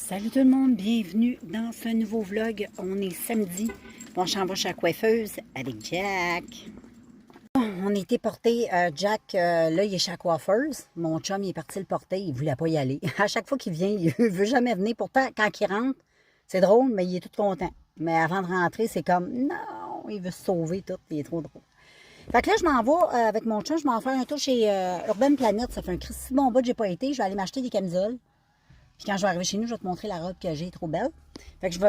Salut tout le monde, bienvenue dans ce nouveau vlog. On est samedi, on s'en va chez la coiffeuse avec Jack. On était porté, Jack, là il est chez la coiffeuse. Mon chum il est parti le porter, il voulait pas y aller. À chaque fois qu'il vient, il veut jamais venir. Pourtant, quand il rentre, c'est drôle, mais il est tout content. Mais avant de rentrer, c'est comme, non, il veut se sauver tout, il est trop drôle. Fait que là, je m'en vais avec mon chum, je m'en vais faire un tour chez Urban Planet. Ça fait un Christy bon bout que j'ai pas été. Je vais aller m'acheter des camisoles. Puis quand je vais arriver chez nous, je vais te montrer la robe que j'ai, trop belle. Fait que je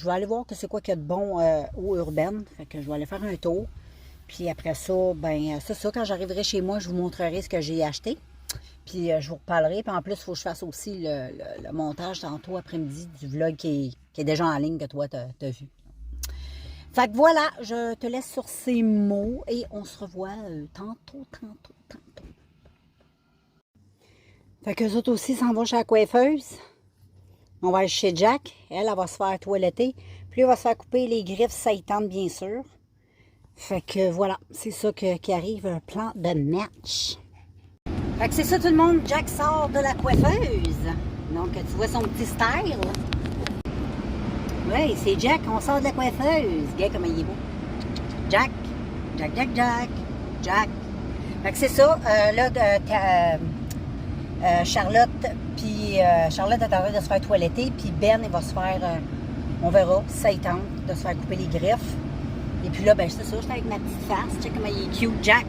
vais aller voir que c'est quoi qu'il y a de bon au Urban. Fait que je vais aller faire un tour. Puis après ça, ben c'est ça, quand j'arriverai chez moi, je vous montrerai ce que j'ai acheté. Puis je vous reparlerai. Puis en plus, il faut que je fasse aussi le montage tantôt après-midi du vlog qui est déjà en ligne que toi, tu as vu. Fait que voilà, je te laisse sur ces mots et on se revoit tantôt. Fait qu'eux autres aussi s'en vont chez la coiffeuse. On va aller chez Jack. Elle va se faire toiletter. Puis elle va se faire couper les griffes saillantes, bien sûr. Fait que voilà, c'est ça qui arrive, un plan de match. Fait que c'est ça tout le monde, Jack sort de la coiffeuse. Donc tu vois son petit style. Oui, c'est Jack, on sort de la coiffeuse. Regarde comment il est beau. Jack. Fait que c'est ça, Charlotte, puis Charlotte est en train de se faire toiletter, puis Ben, il va se faire, on verra, si ça y tente, de se faire couper les griffes. Et puis là, ben c'est ça, j'étais avec ma petite face, check comment il est cute, Jack.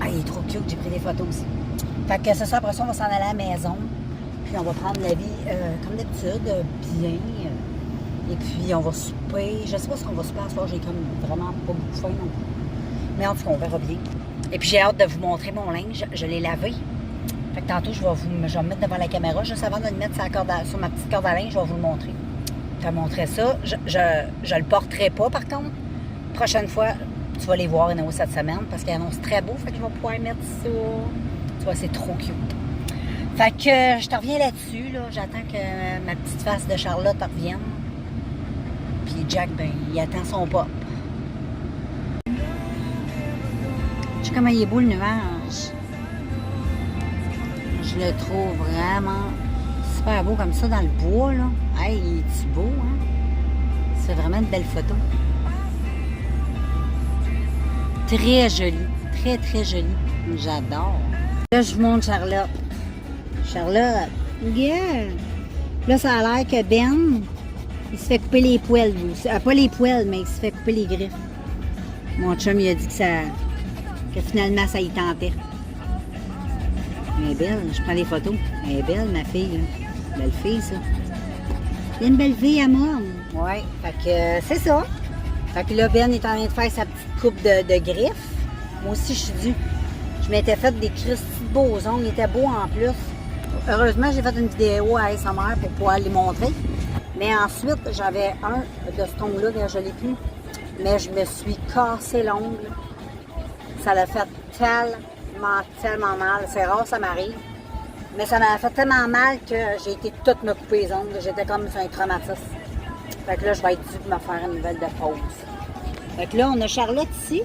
Ah, il est trop cute, j'ai pris des photos aussi. Fait que c'est ça, après ça, on va s'en aller à la maison, puis on va prendre la vie, comme d'habitude, bien. Et puis, on va souper. Je sais pas ce qu'on va souper à soir. J'ai comme vraiment pas beaucoup faim non plus. Mais en tout cas, on verra bien. Et puis, j'ai hâte de vous montrer mon linge. Je l'ai lavé. Fait que tantôt, je vais me mettre devant la caméra. Juste avant de le mettre sur ma petite corde à linge, je vais vous le montrer. Je te montrer ça. Je le porterai pas, par contre. Prochaine fois, tu vas les voir cette semaine parce qu'il annonce très beau. Fait que je vais pouvoir mettre ça. Tu vois, c'est trop cute. Fait que je te reviens là-dessus. Là. J'attends que ma petite face de Charlotte revienne. Puis Jack, ben, il attend son pop. Tu sais comment il est beau le nuage. Je le trouve vraiment super beau comme ça dans le bois, là. Hey, il est beau, hein? C'est vraiment une belle photo. Très jolie. Très jolie. J'adore. Là, je vous montre Charlotte. Charlotte, yeah! Là, ça a l'air que Ben... il se fait couper les poils, pas les poils, mais il se fait couper les griffes. Mon chum, il a dit que finalement, ça y tentait. Elle est belle, je prends des photos. Elle est belle, ma fille. Là. Belle fille, ça. Il y a une belle fille à moi. Ouais, fait que c'est ça. Fait que là, Ben est en train de faire sa petite coupe de griffes. Moi aussi, je suis due. Je m'étais fait des Christy de beaux ongles. Il était beau en plus. Heureusement, j'ai fait une vidéo à ASMR pour pouvoir les montrer. Mais ensuite, j'avais un de ce ongle-là, je ne l'ai plus. Mais je me suis cassé l'ongle. Ça l'a fait tellement mal. C'est rare, ça m'arrive. Mais ça m'a fait tellement mal que j'ai été toute me couper les ongles. J'étais comme sur un traumatisme. Fait que là, je vais être due pour me faire une nouvelle de pause. Fait que là, on a Charlotte ici.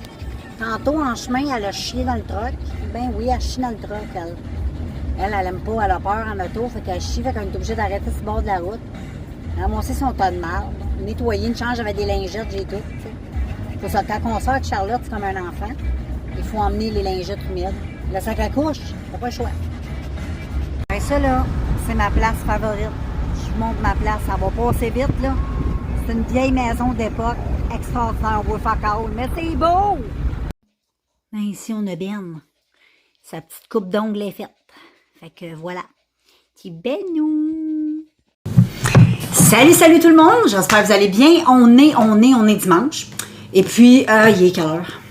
Tantôt, en chemin, elle a chié dans le truck. Ben oui, elle chie dans le truck, elle. Elle aime pas, elle a peur en auto. Fait qu'elle chie, fait qu'on est obligé d'arrêter sur le bord de la route. Ramasser son tas de marde, nettoyer une change avec des lingettes, j'ai tout. Faut ça, quand on sort avec Charlotte, c'est comme un enfant. Il faut emmener les lingettes humides. Le sac à couche, t'as pas le choix. Et ça, là, c'est ma place favorite. Je vous montre ma place, ça va passer vite, là. C'est une vieille maison d'époque, extraordinaire, on fuck all, mais c'est beau! Ben, ici, on a Ben. Sa petite coupe d'ongles est faite. Fait que voilà. Petit benou! Salut tout le monde, j'espère que vous allez bien. On est dimanche. Et puis, il est quelle heure?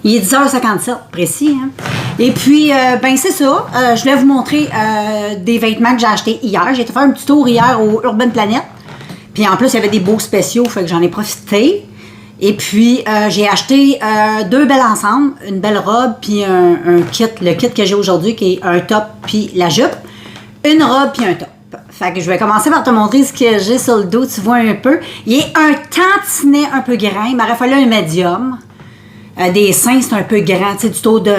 Il est 10h57, précis. Hein? Et puis, ben c'est ça. Je voulais vous montrer des vêtements que j'ai achetés hier. J'ai été faire un petit tour hier au Urban Planet. Puis en plus, il y avait des beaux spéciaux, fait que j'en ai profité. Et puis, j'ai acheté deux belles ensembles. Une belle robe, puis un kit. Le kit que j'ai aujourd'hui, qui est un top, puis la jupe. Une robe, puis un top. Fait que je vais commencer par te montrer ce que j'ai sur le dos, tu vois un peu. Il est un tantinet un peu grand, il m'aurait fallu un médium. Des seins, c'est un peu grand, tu sais, du taux de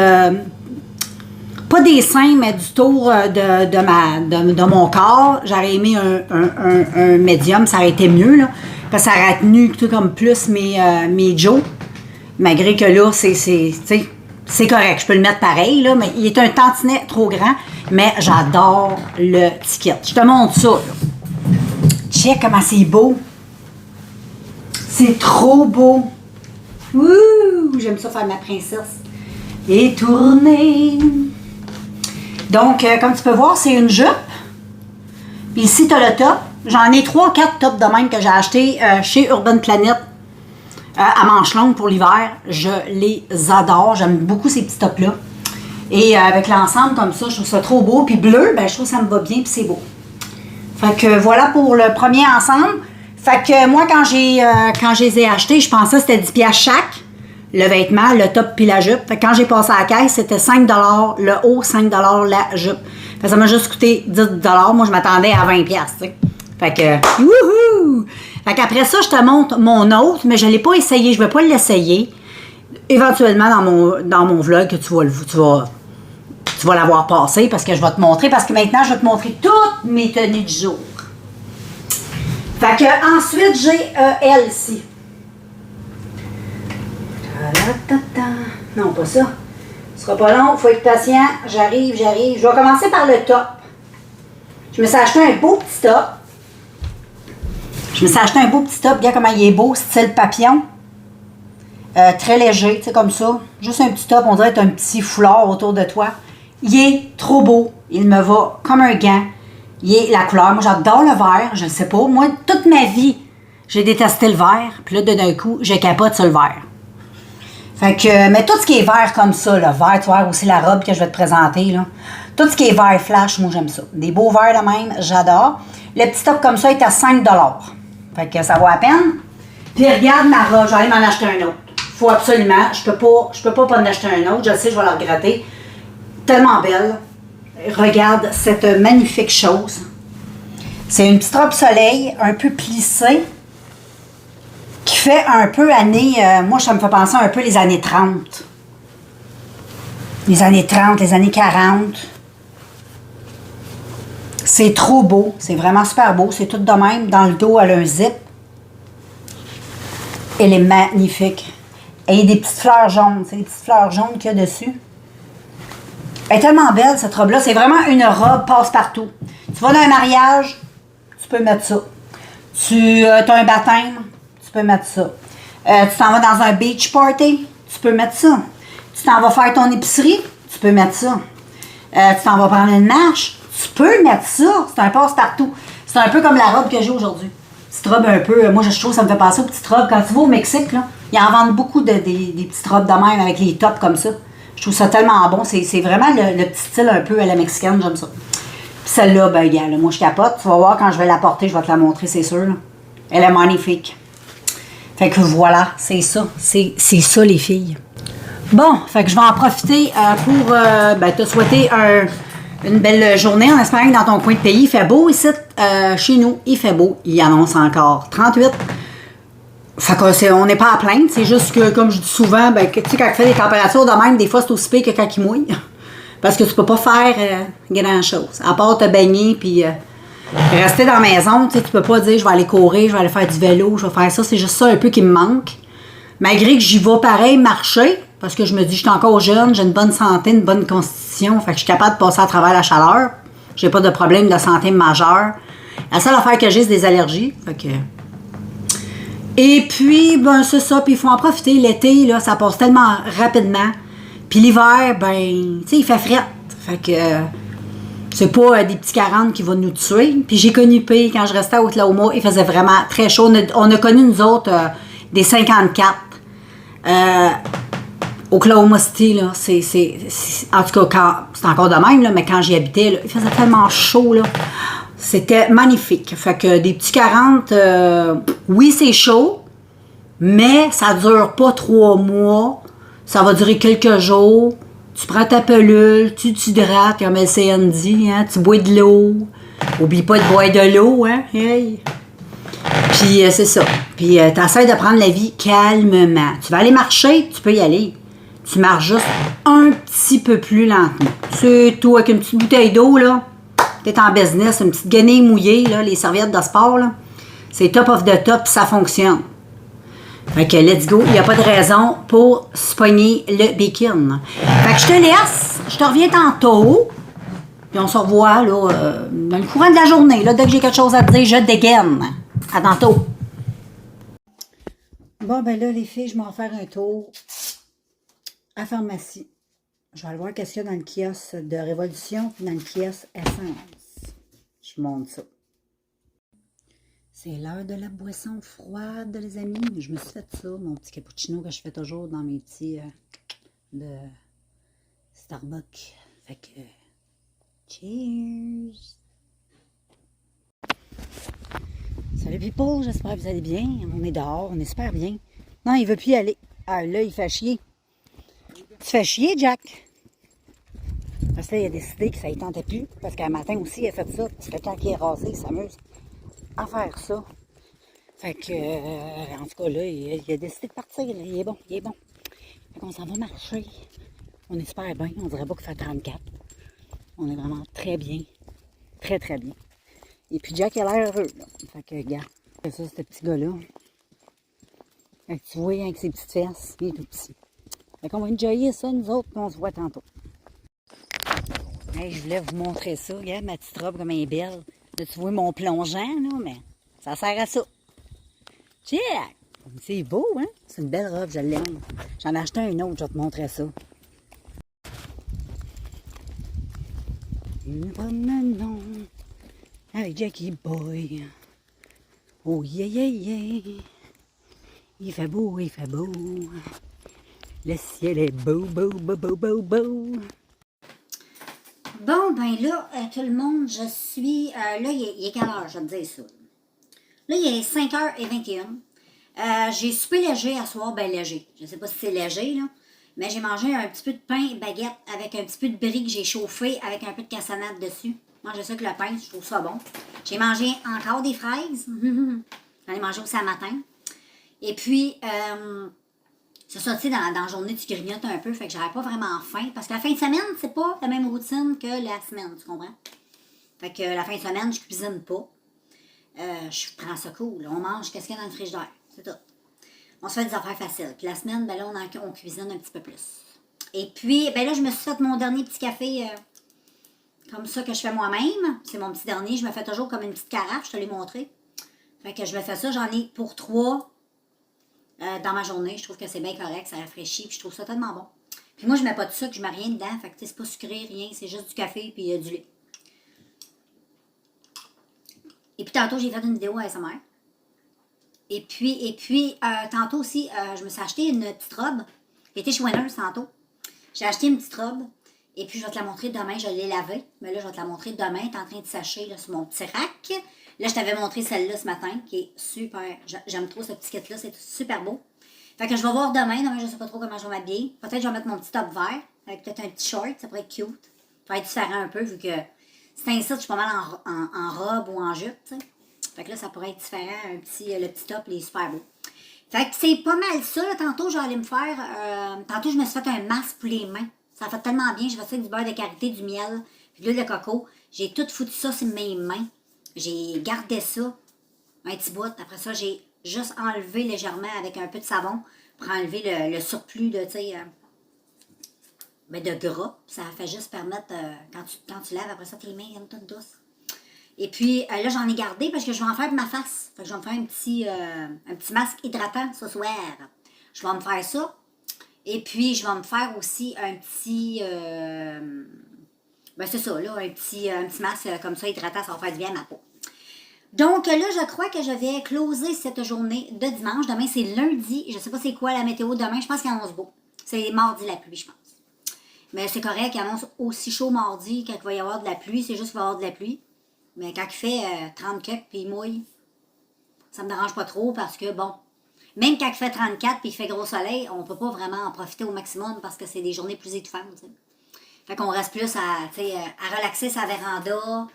pas des seins, mais du tour de mon corps. J'aurais aimé un médium, ça aurait été mieux, là. Parce que ça aurait tenu tout comme plus mes Joe. Malgré que là, c'est correct. Je peux le mettre pareil, là, mais il est un tantinet trop grand. Mais j'adore le ticket. Je te montre ça, là. Check comment c'est beau. C'est trop beau. Ouh, j'aime ça faire ma princesse. Et tourner. Donc, comme tu peux voir, c'est une jupe. Puis ici, tu as le top. J'en ai 3-4 tops de même que j'ai acheté chez Urban Planet à manches longues pour l'hiver. Je les adore. J'aime beaucoup ces petits tops-là. Et avec l'ensemble comme ça, je trouve ça trop beau. Puis bleu, ben, je trouve que ça me va bien puis c'est beau. Fait que voilà pour le premier ensemble. Fait que moi, quand je les ai achetés, je pensais que c'était 10$ chaque. Le vêtement, le top puis la jupe. Fait que quand j'ai passé à la caisse, c'était 5$, le haut, 5$ la jupe. Fait que ça m'a juste coûté 10$. Moi, je m'attendais à 20$, tu sais. Fait que, wouhou! Fait qu'après ça, je te montre mon autre, mais je ne l'ai pas essayé. Je ne vais pas l'essayer. Éventuellement, dans mon vlog, que tu vas l'avoir passé parce que je vais te montrer. Parce que maintenant, je vais te montrer toutes mes tenues du jour. Fait que ensuite, j'ai elle ici. Non, pas ça. Ce sera pas long, il faut être patient. J'arrive. Je vais commencer par le top. Je me suis acheté un beau petit top. Regarde comment il est beau, style papillon. Très léger, tu sais, comme ça. Juste un petit top, on dirait un petit foulard autour de toi. Il est trop beau. Il me va comme un gant. La couleur, moi j'adore le vert, je ne sais pas. Moi, toute ma vie, j'ai détesté le vert. Puis là, d'un coup, je capote sur le vert. Fait que, mais tout ce qui est vert comme ça, le vert, tu vois, aussi la robe que je vais te présenter, là. Tout ce qui est vert flash, moi j'aime ça. Des beaux verts de même, j'adore. Le petit top comme ça est à 5$. Fait que ça vaut à peine. Puis regarde ma robe, je vais aller m'en acheter un autre. Faut absolument, je peux pas en acheter un autre, je sais, je vais la regretter. Tellement belle. Regarde cette magnifique chose. C'est une petite robe soleil, un peu plissée, qui fait un peu année, moi ça me fait penser un peu les années 30. Les années 30, les années 40. C'est trop beau, c'est vraiment super beau, c'est tout de même. Dans le dos, elle a un zip. Elle est magnifique. Et il y a des petites fleurs jaunes, c'est des petites fleurs jaunes qu'il y a dessus. Elle est tellement belle, cette robe-là. C'est vraiment une robe passe-partout. Tu vas dans un mariage, tu peux mettre ça. Tu as un baptême, tu peux mettre ça. Tu t'en vas dans un beach party, tu peux mettre ça. Tu t'en vas faire ton épicerie, tu peux mettre ça. Tu t'en vas prendre une marche, tu peux mettre ça. C'est un passe-partout. C'est un peu comme la robe que j'ai aujourd'hui. Petite robe un peu, moi je trouve que ça me fait penser aux petites robes. Quand tu vas au Mexique, là, ils en vendent beaucoup des petites robes de même avec les tops comme ça. Je trouve ça tellement bon. C'est vraiment le petit style un peu à la mexicaine, j'aime ça. Puis celle-là, ben gars, moi je capote. Tu vas voir quand je vais la porter, je vais te la montrer, c'est sûr. Là. Elle est magnifique. Fait que voilà, c'est ça. C'est ça les filles. Bon, fait que je vais en profiter pour te souhaiter une belle journée en espérant que dans ton coin de pays, il fait beau ici. Chez nous, il fait beau. Il annonce encore 38. Fait qu'on n'est pas à plaindre. C'est juste que, comme je dis souvent, ben, tu sais, quand il fait des températures de même, des fois, c'est aussi pire que quand il mouille. Parce que tu peux pas faire grand-chose. À part te baigner, puis rester dans la maison. Tu sais, tu peux pas dire, je vais aller courir, je vais aller faire du vélo, je vais faire ça. C'est juste ça un peu qui me manque. Malgré que j'y vais pareil marcher, parce que je me dis, je suis encore jeune, j'ai une bonne santé, une bonne constitution. Fait que je suis capable de passer à travers la chaleur. J'ai pas de problème de santé majeur. La seule affaire que j'ai, c'est des allergies. Fait que... Et puis, ben, c'est ça. Puis, il faut en profiter. L'été, là, ça passe tellement rapidement. Puis, l'hiver, ben, tu sais, il fait fret. Fait que c'est pas des petits 40 qui vont nous tuer. Puis, j'ai connu pire quand je restais à Oklahoma. Il faisait vraiment très chaud. On a connu, nous autres, des 54. Oklahoma City, là, en tout cas, c'est encore de même, là, mais quand j'y habitais, là, il faisait tellement chaud, là. C'était magnifique. Fait que des petits 40, oui, c'est chaud, mais ça dure pas 3 mois. Ça va durer quelques jours. Tu prends ta pelule, tu t'hydrates, comme LCN dit, hein, tu bois de l'eau. Oublie pas de boire de l'eau, hein. Hey. Puis c'est ça. Puis t'essaies de prendre la vie calmement. Tu vas aller marcher, tu peux y aller. Tu marches juste un petit petit peu plus lentement. C'est tout, avec une petite bouteille d'eau, là. T'es en business, une petite guenille mouillée, là, les serviettes de sport, là. C'est top of the top, ça fonctionne. Fait que let's go, il n'y a pas de raison pour se pogner le bacon. Fait que je te laisse, je te reviens tantôt. Puis on se revoit, là, dans le courant de la journée. Là, dès que j'ai quelque chose à te dire, je dégaine. À tantôt. Bon, ben là, les filles, je m'en vais faire un tour à la pharmacie. Je vais aller voir qu'est-ce qu'il y a dans le kiosque de Révolution puis dans le kiosque Essence. Je vous montre ça. C'est l'heure de la boisson froide, les amis. Je me suis fait ça, mon petit cappuccino que je fais toujours dans mes petits de Starbucks. Fait que, cheers! Salut people, j'espère que vous allez bien. On est dehors, on est super bien. Non, il veut plus y aller. Ah, là, il fait chier. Tu fais chier, Jack? Parce que là, il a décidé que ça ne tentait plus. Parce qu'un matin aussi, il a fait ça. C'est quelqu'un qui est rasé, il s'amuse à faire ça. Fait que, en tout cas, là, il a décidé de partir. Là. Il est bon, il est bon. Fait qu'on s'en va marcher. On est super bien. On dirait pas qu'il fait 34. On est vraiment très bien. Très, très bien. Et puis Jack a l'air heureux, là. Fait que, regarde. C'est ça, ce petit gars-là. Fait que tu vois, avec ses petites fesses, il est tout petit. Fait qu'on va enjoyer ça, nous autres, puis on se voit tantôt. Hey, je voulais vous montrer ça. Regarde ma petite robe comme elle est belle. Là, tu vois mon plongeant, là, mais ça sert à ça. Check! C'est beau, hein? C'est une belle robe, je l'aime. J'en ai acheté un autre, je vais te montrer ça. Une promenade avec Jackie Boy. Oh yeah yeah yeah. Il fait beau, il fait beau. Le ciel est beau, beau, beau, beau, beau, beau. Bon, ben là, tout le monde, je suis... là, il est quelle heure, je vais te dire ça. Là, il est 5h21. J'ai soupé léger à soir, ben léger. Je sais pas si c'est léger, là. Mais j'ai mangé un petit peu de pain baguette avec un petit peu de brie que j'ai chauffé avec un peu de cassonade dessus. Manger ça avec le pain, je trouve ça bon. J'ai mangé encore des fraises. J'en ai mangé aussi à matin. Et puis, c'est ça, tu sais, dans la journée, tu grignotes un peu, fait que j'avais pas vraiment faim. Parce que la fin de semaine, c'est pas la même routine que la semaine, tu comprends? Fait que la fin de semaine, je cuisine pas. Je prends ça cool. On mange qu'est-ce qu'il y a dans le frigidaire. C'est tout. On se fait des affaires faciles. Puis la semaine, ben là, on cuisine un petit peu plus. Et puis, ben là, je me suis fait mon dernier petit café comme ça que je fais moi-même. C'est mon petit dernier. Je me fais toujours comme une petite carafe. Je te l'ai montré. Fait que je me fais ça. J'en ai pour 3 dans ma journée. Je trouve que c'est bien correct. Ça rafraîchit. Puis je trouve ça tellement bon. Puis moi, je mets pas de sucre. Je mets rien dedans. Fait que c'est pas sucré, rien. C'est juste du café puis du lait. Et puis tantôt, j'ai fait une vidéo ASMR. Et puis tantôt aussi, je me suis acheté une petite robe. J'étais chez Winners tantôt. J'ai acheté une petite robe. Et puis, je vais te la montrer demain. Je l'ai lavée. Mais là, je vais te la montrer demain. Elle est en train de sécher là, sur mon petit rack. Là, je t'avais montré celle-là ce matin, qui est super. J'aime trop ce petit kit-là. C'est super beau. Fait que je vais voir demain. Demain, je ne sais pas trop comment je vais m'habiller. Peut-être que je vais mettre mon petit top vert. Avec peut-être un petit short. Ça pourrait être cute. Ça va être différent un peu, vu que c'est un site, je suis pas mal en robe ou en jupe, tu sais. Fait que là, ça pourrait être différent. Le petit top, il est super beau. Fait que c'est pas mal ça. Là. Tantôt, j'allais me faire... tantôt, je me suis fait un masque pour les mains. Ça fait tellement bien. J'ai fait ça avec du beurre de karité, du miel, puis de l'huile de coco. J'ai tout foutu ça sur mes mains. J'ai gardé ça un petit bout. Après ça, j'ai juste enlevé légèrement avec un peu de savon pour enlever le surplus de, tu sais... de gras. Ça fait juste permettre, quand tu laves, après ça, tes mains viennent toutes douces. Et puis, là, j'en ai gardé parce que je vais en faire pour ma face. Fait que je vais me faire un petit masque hydratant ce soir. Je vais me faire ça. Et puis, je vais me faire aussi un petit... c'est ça, là, un petit masque comme ça, hydratant, ça va faire du bien à ma peau. Donc, là, je crois que je vais closer cette journée de dimanche. Demain, c'est lundi. Je sais pas c'est quoi la météo demain. Je pense qu'il annonce beau. C'est mardi la pluie, je pense. Mais c'est correct, il annonce aussi chaud mardi quand il va y avoir de la pluie. C'est juste qu'il va y avoir de la pluie. Mais quand il fait 30 cups puis il mouille, ça me dérange pas trop parce que, bon, même quand il fait 34 puis il fait gros soleil, on peut pas vraiment en profiter au maximum parce que c'est des journées plus étouffantes. T'sais. Fait qu'on reste plus à relaxer sa véranda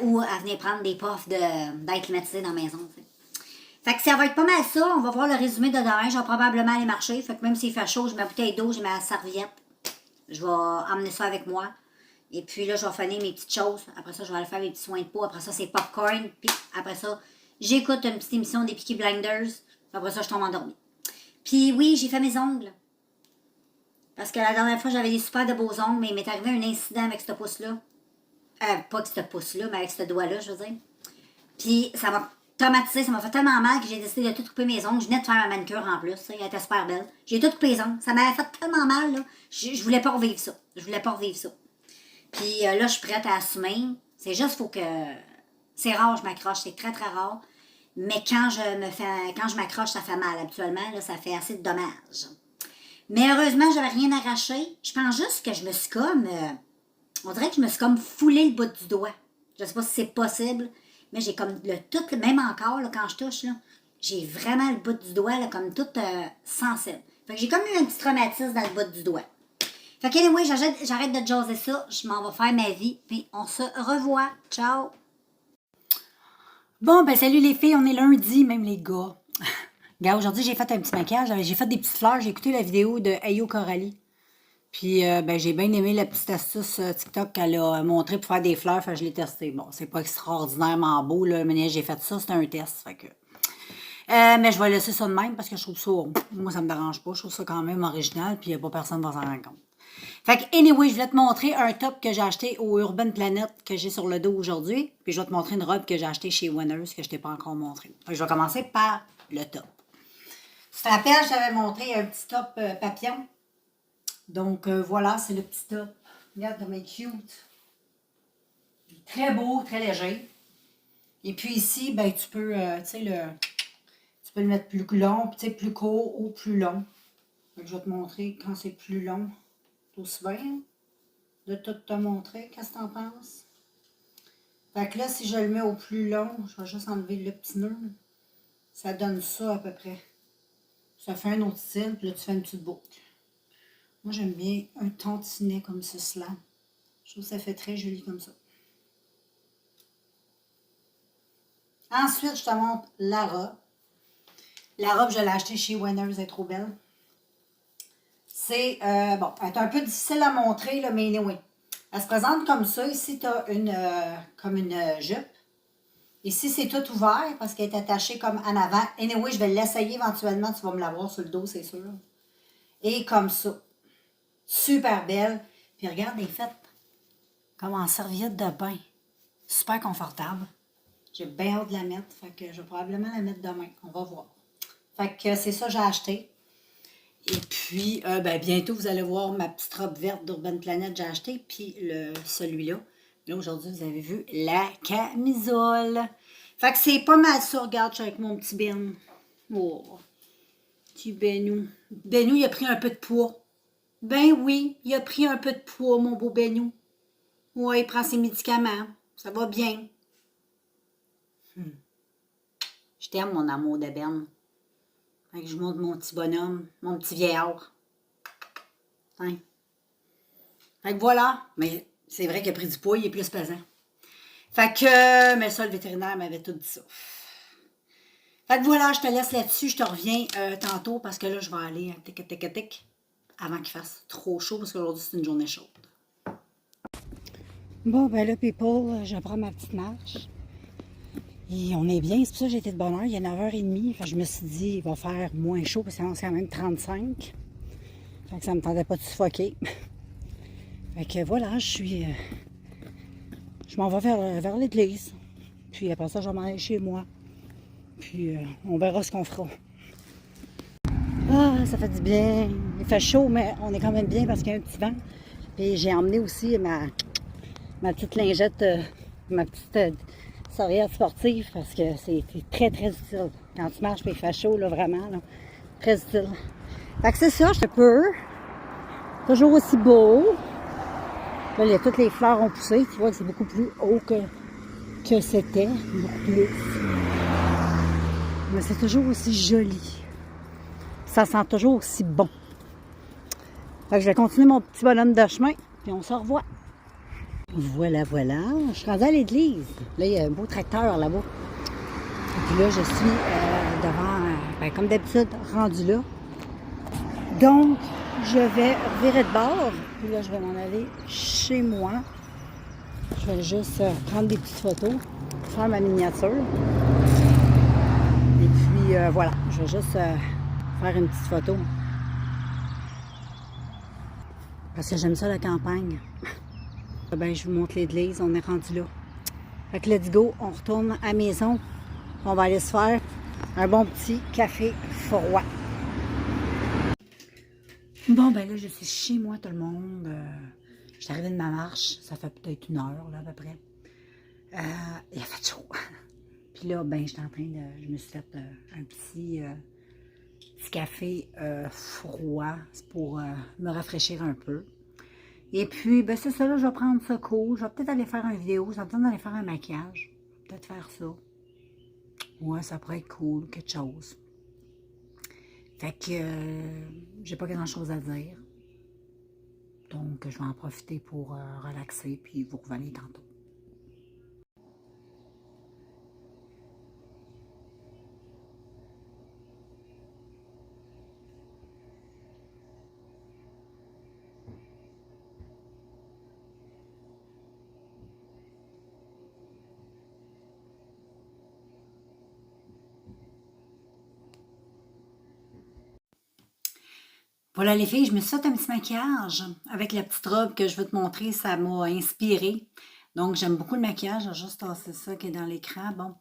ou à venir prendre des puffs d'air climatisé dans la maison. T'sais. Fait que ça va être pas mal ça. On va voir le résumé de demain. Je vais probablement aller marcher. Fait que même s'il fait chaud, j'ai ma bouteille d'eau, j'ai ma serviette. Je vais emmener ça avec moi. Et puis là, je vais finir mes petites choses. Après ça, je vais aller faire mes petits soins de peau. Après ça, c'est popcorn. Puis après ça, j'écoute une petite émission des Peaky Blinders. Après ça, je tombe endormie. Puis oui, j'ai fait mes ongles. Parce que la dernière fois, j'avais des super de beaux ongles, mais il m'est arrivé un incident avec ce pouce-là. Pas avec ce pouce-là, mais avec ce doigt-là, je veux dire. Puis ça m'a traumatisé, ça m'a fait tellement mal que j'ai décidé de tout couper mes ongles. Je venais de faire ma manicure en plus, ça, elle était super belle. J'ai tout coupé les ongles. Ça m'avait fait tellement mal, là. Je voulais pas revivre ça. Je voulais pas revivre ça. Puis là, je suis prête à assumer. C'est juste, faut que... C'est rare, je m'accroche, c'est très, très rare. Mais quand je m'accroche, ça fait mal. Habituellement, là, ça fait assez de dommages. Mais heureusement, j'avais rien arraché. Je pense juste que je me suis comme... on dirait que je me suis comme foulé le bout du doigt. Je sais pas si c'est possible, mais j'ai comme le tout, même encore, là, quand je touche, là, j'ai vraiment le bout du doigt, là, comme tout sensible. Fait que j'ai comme eu un petit traumatisme dans le bout du doigt. Fait que anyway, j'arrête de jaser ça. Je m'en vais faire ma vie. Puis on se revoit. Ciao! Bon, ben salut les filles, on est lundi, même les gars. Gars, aujourd'hui, j'ai fait un petit maquillage. J'ai fait des petites fleurs. J'ai écouté la vidéo de Ayo Coralie. Puis, ben, j'ai bien aimé la petite astuce TikTok qu'elle a montré pour faire des fleurs. Fait que je l'ai testé. Bon, c'est pas extraordinairement beau, là. Mais j'ai fait ça, c'était un test. Fait que... mais je vais laisser ça de même parce que je trouve ça... Moi, ça me dérange pas. Je trouve ça quand même original. Puis, pas personne va s'en rendre compte. Fait que, anyway, je voulais te montrer un top que j'ai acheté au Urban Planet que j'ai sur le dos aujourd'hui. Puis, je vais te montrer une robe que j'ai achetée chez Winners que je t'ai pas encore montré. Fait que je vais commencer par le top. Tu te rappelles, je t'avais montré un petit top papillon. Donc, voilà, c'est le petit top. Regarde comme il est cute. Très beau, très léger. Et puis ici, ben, tu peux, tu peux le mettre plus long, tu sais, plus court ou plus long. Donc, je vais te montrer quand c'est plus long. C'est aussi bien de tout te montrer. Qu'est-ce que tu en penses? Fait que là, si je le mets au plus long, je vais juste enlever le petit nœud. Ça donne ça à peu près. Ça fait un autre style, puis là, tu fais une petite boucle. Moi, j'aime bien un tantinet comme cela. Je trouve que ça fait très joli comme ça. Ensuite, je te montre la robe. La robe, je l'ai achetée chez Winners, elle est trop belle. C'est, bon, elle est un peu difficile à montrer, là, mais anyway. Elle se présente comme ça. Ici, tu as comme une jupe. Ici, c'est tout ouvert parce qu'elle est attachée comme en avant. Anyway, je vais l'essayer éventuellement. Tu vas me l'avoir sur le dos, c'est sûr. Et comme ça. Super belle. Puis regarde, elle est faite comme en serviette de bain. Super confortable. J'ai bien hâte de la mettre. Fait que je vais probablement la mettre demain. On va voir. Fait que c'est ça que j'ai acheté. Et puis, ben, bientôt, vous allez voir ma petite robe verte d'Urban Planet que j'ai acheté. Puis celui-là. Là, aujourd'hui, vous avez vu la camisole. Fait que c'est pas mal ça. Regarde, je suis avec mon petit Ben. Oh, petit Benou. Benou, il a pris un peu de poids. Ben oui, il a pris un peu de poids, mon beau Benou. Ouais, il prend ses médicaments. Ça va bien. Je t'aime, mon amour de Ben. Fait que je montre mon petit bonhomme, mon petit vieillard. Hein? Fait que voilà. Mais c'est vrai qu'il a pris du poids, il est plus pesant. Fait que, mais ça, le vétérinaire m'avait tout dit ça. Fait que voilà, je te laisse là-dessus. Je te reviens tantôt parce que là, je vais aller tic avant qu'il fasse trop chaud parce qu'aujourd'hui, c'est une journée chaude. Bon, ben là, people, je prends ma petite marche. Et on est bien, c'est pour ça que j'ai été de bonne heure. Il est 9h30. Fait que je me suis dit, il va faire moins chaud parce que c'est quand même 35. Fait que ça me tentait pas de suffoquer. Fait que voilà, je m'en vais vers l'église. Puis après ça, je vais m'en aller chez moi. Puis on verra ce qu'on fera. Ah, ça fait du bien. Il fait chaud, mais on est quand même bien parce qu'il y a un petit vent. Puis j'ai emmené aussi ma petite lingette, ma petite serviette sportive parce que c'est très, très utile. Quand tu marches et il fait chaud, là, vraiment, là, très utile. Fait que c'est ça, je peux. Toujours aussi beau. Là, toutes les fleurs ont poussé. Tu vois que c'est beaucoup plus haut que c'était. Beaucoup plus. Mais c'est toujours aussi joli. Ça sent toujours aussi bon. Fait que je vais continuer mon petit bonhomme de chemin, puis on se revoit. Voilà, voilà. Je suis rendue à l'église. Là, il y a un beau tracteur là-bas. Et puis là, je suis devant, ben, comme d'habitude, rendue là. Donc, je vais revirer de bord. Puis là, je vais m'en aller chez moi. Je vais juste prendre des petites photos, faire ma miniature. Et puis, voilà, je vais juste faire une petite photo. Parce que j'aime ça, la campagne. Ben, je vous montre l'église, on est rendu là. Fait que let's go, on retourne à la maison. On va aller se faire un bon petit café froid. Bon, ben là, je suis chez moi, tout le monde. Je suis arrivée de ma marche. Ça fait peut-être 1 heure, là, à peu près. Il a fait chaud. Puis là, ben, j'étais en train de... Je me suis fait un petit café froid pour me rafraîchir un peu. Et puis, ben, c'est ça, là, je vais prendre ce cours. Je vais peut-être aller faire une vidéo. Ça me tente d'aller faire un maquillage. Peut-être faire ça. Ouais, ça pourrait être cool, quelque chose. Fait que j'ai pas grand-chose à dire. Donc, je vais en profiter pour relaxer, puis vous revenez tantôt. Voilà les filles, je me suis fait un petit maquillage avec la petite robe que je veux te montrer, ça m'a inspirée. Donc j'aime beaucoup le maquillage, j'ai juste tassé ça qui est dans l'écran. Bon,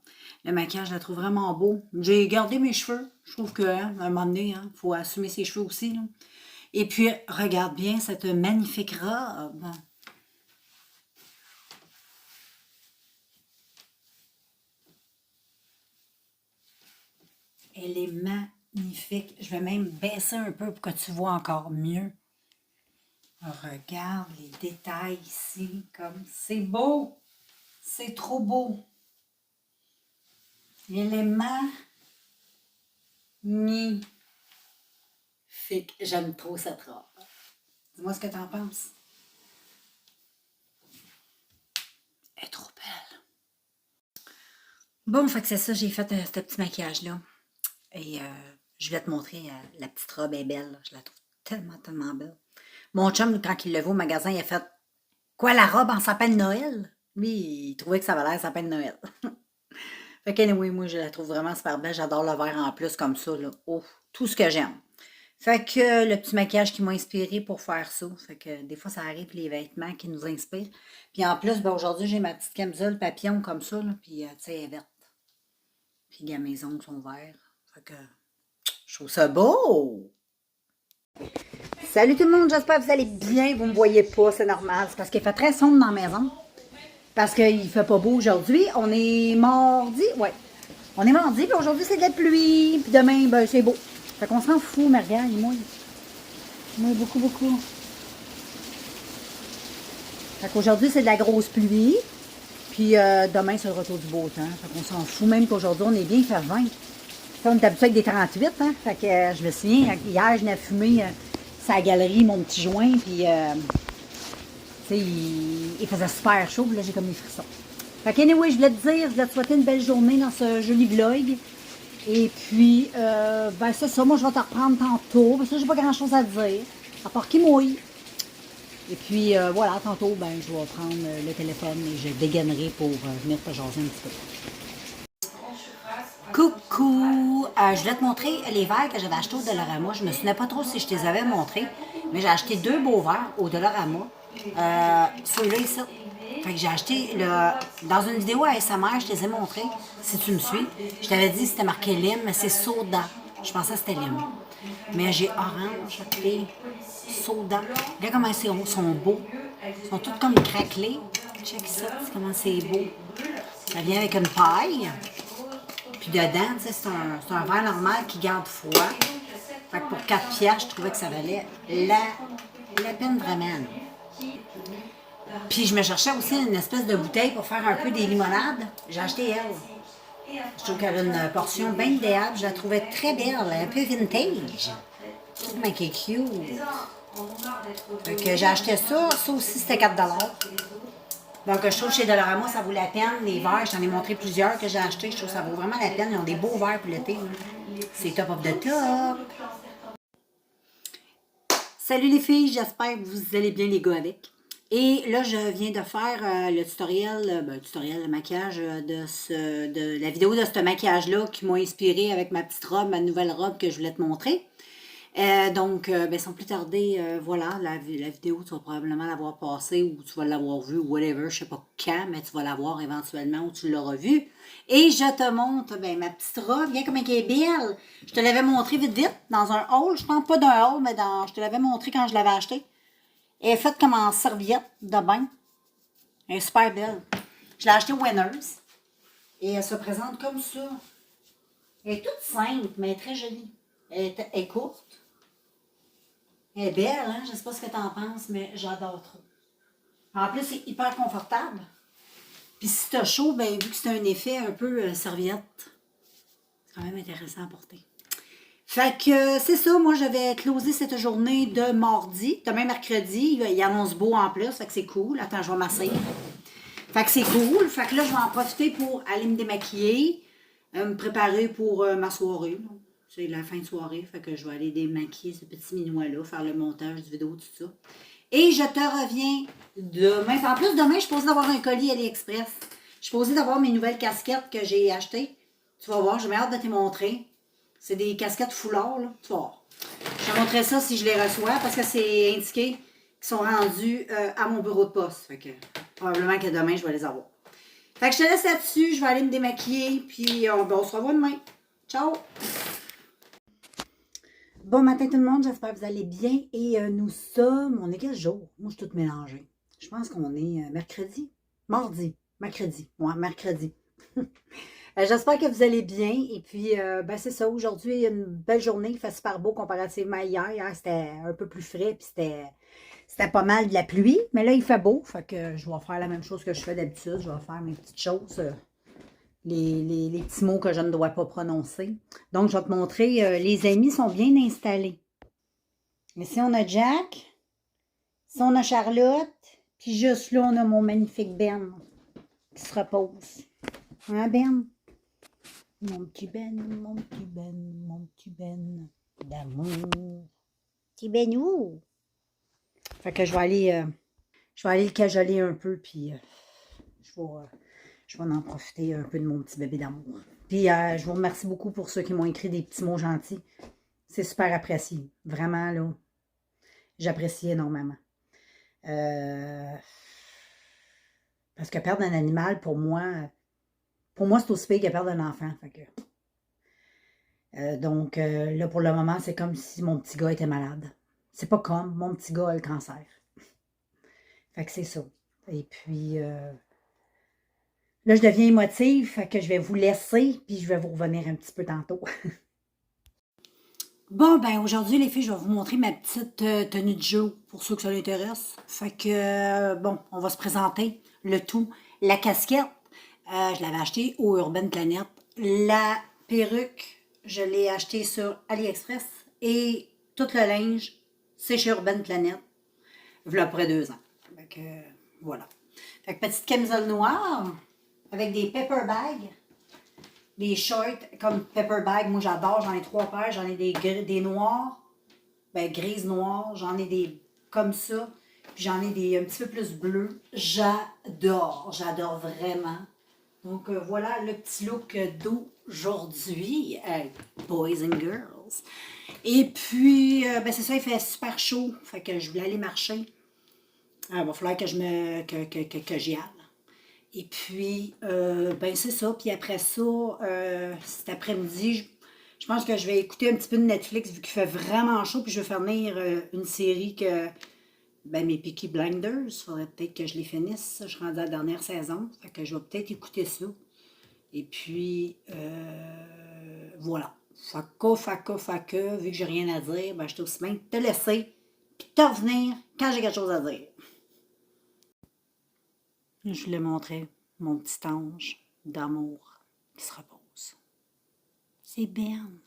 le maquillage, je la trouve vraiment beau. J'ai gardé mes cheveux, je trouve qu'à un moment donné, il faut assumer ses cheveux aussi, là. Et puis, regarde bien cette magnifique robe. Elle est magnifique. Je vais même baisser un peu pour que tu vois encore mieux. Regarde les détails ici, comme c'est beau. C'est trop beau. L'élément magnifique. J'aime trop cette robe. Dis-moi ce que tu en penses. Elle est trop belle. Bon, fait que c'est ça, j'ai fait ce petit maquillage-là. Et je vais te montrer, la petite robe est belle. Je la trouve tellement, tellement belle. Mon chum, quand il l'a vu au magasin, il a fait « Quoi, la robe en sapin de Noël? » Lui, il trouvait que ça valait l'air sapin de Noël. Fait que anyway, moi, je la trouve vraiment super belle. J'adore le vert en plus comme ça, là. Oh, tout ce que j'aime. Fait que le petit maquillage qui m'a inspiré pour faire ça. Fait que des fois, ça arrive les vêtements qui nous inspirent. Puis en plus, ben, aujourd'hui, j'ai ma petite camisole papillon comme ça, là. Puis, tu sais, elle est verte. Puis, mes ongles sont verts. Fait que je trouve ça beau! Salut tout le monde, j'espère que vous allez bien. Vous ne me voyez pas, c'est normal. C'est parce qu'il fait très sombre dans la maison. Parce qu'il ne fait pas beau aujourd'hui. On est mardi, ouais. On est mardi, puis aujourd'hui c'est de la pluie. Puis demain, ben c'est beau. Fait qu'on s'en fout, mais regarde, il mouille. Il mouille beaucoup, beaucoup. Fait qu'aujourd'hui c'est de la grosse pluie. Puis demain c'est le retour du beau temps. Fait qu'on s'en fout, même qu'aujourd'hui on est bien, il fait 20. On est habitué avec des 38, hein. Fait que je me souviens, hier, je n'ai fumé sa galerie, mon petit joint, puis tu sais, il faisait super chaud, puis là, j'ai comme des frissons. Fait que anyway, je voulais te dire, je voulais te souhaiter une belle journée dans ce joli vlog. Et puis, ben c'est ça, moi, je vais te reprendre tantôt, parce que j'ai pas grand-chose à te dire, à part qu'il mouille. Et puis, voilà, tantôt, ben, je vais prendre le téléphone et je dégainerai pour venir te jaser un petit peu. Coucou! Je voulais te montrer les verres que j'avais achetés au Dollarama. Je me souvenais pas trop si je te les avais montrés, mais j'ai acheté 2 beaux verres au Dollarama. Celui-là ici. Fait que j'ai acheté dans une vidéo à ASMR, je te les ai montrés, si tu me suis. Je t'avais dit que c'était marqué lime, mais c'est soda. Je pensais que c'était lime. Mais j'ai orange et soda. Regarde comment ils sont beaux. Ils sont tous comme craquelés. Check ça, comment c'est beau. Ça vient avec une paille. Puis dedans, c'est un verre normal qui garde froid. Fait que pour 4 piastres, je trouvais que ça valait la peine vraiment. Puis je me cherchais aussi une espèce de bouteille pour faire un peu des limonades. J'ai acheté elle. Je trouve qu'elle a une portion bien idéale. Je la trouvais très belle, un peu vintage. Mais qui est cute. Fait que j'ai acheté ça. Ça aussi, c'était 4 $. Donc, je trouve que chez Dollarama, ça vaut la peine. Les verres, j'en ai montré plusieurs que j'ai achetés. Je trouve que ça vaut vraiment la peine. Ils ont des beaux verres pour l'été. C'est top of the top. Salut les filles, j'espère que vous allez bien les gars avec. Et là, je viens de faire le tutoriel de maquillage de la vidéo de ce maquillage-là qui m'a inspiré avec ma petite robe, ma nouvelle robe que je voulais te montrer. Sans plus tarder, voilà, la vidéo, tu vas probablement l'avoir passée ou tu vas l'avoir vue, whatever, je sais pas quand, mais tu vas l'avoir éventuellement ou tu l'auras vue. Et je te montre, ma petite robe, viens comme elle est belle. Je te l'avais montré vite, vite, dans un haul, je pense pas d'un haul, mais je te l'avais montré quand je l'avais acheté. Elle est faite comme en serviette de bain. Elle est super belle. Je l'ai acheté au Winners. Et elle se présente comme ça. Elle est toute simple, mais elle est très jolie. Elle est courte. Elle est belle, hein? Je ne sais pas ce que tu en penses, mais j'adore trop. En plus, c'est hyper confortable. Puis si tu as chaud, vu que c'est un effet un peu serviette, c'est quand même intéressant à porter. Fait que c'est ça, moi je vais closer cette journée de mardi. Demain, mercredi, il annonce beau en plus, fait que c'est cool. Attends, je vais m'asseoir. Fait que c'est cool. Fait que là, je vais en profiter pour aller me démaquiller, me préparer pour ma soirée. C'est la fin de soirée, fait que je vais aller démaquiller ce petit minois-là, faire le montage du vidéo, tout ça. Et je te reviens demain. En plus, demain, je suis posée d'avoir un colis AliExpress. Je suis posée d'avoir mes nouvelles casquettes que j'ai achetées. Tu vas voir, j'ai hâte de te montrer. C'est des casquettes foulards, là. Tu vas voir. Je te montrerai ça si je les reçois, parce que c'est indiqué qu'ils sont rendus à mon bureau de poste. Fait que probablement que demain, je vais les avoir. Fait que je te laisse là-dessus. Je vais aller me démaquiller, puis on se revoit demain. Ciao! Bon matin tout le monde, j'espère que vous allez bien et nous sommes, on est quel jour? Moi je suis toute mélangée. Je pense qu'on est mercredi, mercredi. J'espère que vous allez bien et puis c'est ça, aujourd'hui il y a une belle journée, il fait super beau comparativement à hier. Hier c'était un peu plus frais puis c'était pas mal de la pluie, mais là il fait beau, fait que je vais faire la même chose que je fais d'habitude, je vais faire mes petites choses. Les petits mots que je ne dois pas prononcer. Donc, je vais te montrer, les amis sont bien installés. Ici, on a Jack. Ici, on a Charlotte. Puis juste là, on a mon magnifique Ben qui se repose. Hein, Ben? Mon petit Ben, mon petit Ben, mon petit Ben d'amour. Petit Benou. Fait que je vais aller le cajoler un peu, puis je vais en profiter un peu de mon petit bébé d'amour. Puis, je vous remercie beaucoup pour ceux qui m'ont écrit des petits mots gentils. C'est super apprécié. Vraiment, là, j'apprécie énormément. Parce que perdre un animal, pour moi, c'est aussi pire que perdre un enfant. Fait que, là, pour le moment, c'est comme si mon petit gars était malade. C'est pas comme, mon petit gars a le cancer. Fait que c'est ça. Et puis... là, je deviens émotive, fait que je vais vous laisser, puis je vais vous revenir un petit peu tantôt. Bon, aujourd'hui, les filles, je vais vous montrer ma petite tenue de jeu, pour ceux que ça l'intéresse. Fait que, on va se présenter le tout. La casquette, je l'avais achetée au Urban Planet. La perruque, je l'ai achetée sur AliExpress. Et tout le linge, c'est chez Urban Planet. Voilà, près 2 ans. Fait que, voilà. Fait que petite camisole noire. Avec des pepper bags, des shorts comme pepper bag. Moi, j'adore. J'en ai 3 paires. J'en ai des noirs, grises noires. J'en ai des comme ça. Puis j'en ai des un petit peu plus bleus. J'adore. J'adore vraiment. Donc, voilà le petit look d'aujourd'hui. Boys and girls. Et puis, c'est ça, il fait super chaud. Fait que je voulais aller marcher. Il va falloir que j'y aille. Et puis, c'est ça. Puis après ça, cet après-midi, je pense que je vais écouter un petit peu de Netflix vu qu'il fait vraiment chaud. Puis je vais faire venir une série que, mes Peaky Blinders, il faudrait peut-être que je les finisse. Je suis rendue à la dernière saison. Fait que je vais peut-être écouter ça. Et puis, voilà. Fait que, vu que j'ai rien à dire, je suis aussi bien de te laisser. Puis te revenir quand j'ai quelque chose à dire. Je voulais montrer mon petit ange d'amour qui se repose. C'est Ben.